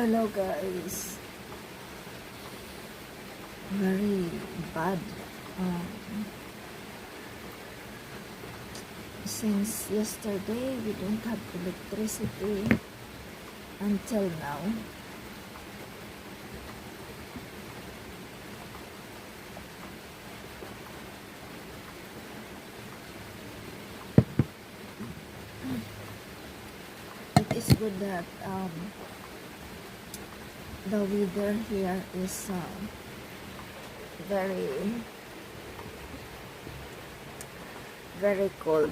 Hello guys, very bad. Since yesterday we don't have electricity until now. It is good that the weather here is very cold.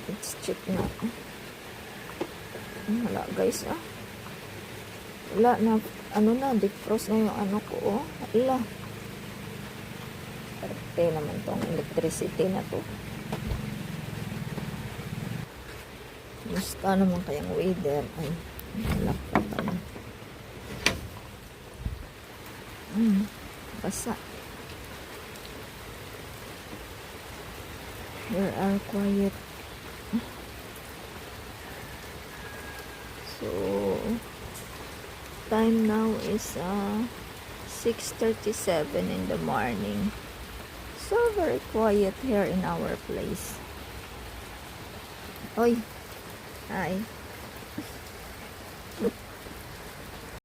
Let's check na. Wala guys wala na, defrost na yung ano ko wala. Perte naman tong electricity na to. Musta naman kayang weather? Ay, wala pa pala. Basa. There are quiet. So, time now is 6:37 in the morning. So, very quiet here in our place. Oy! Hi!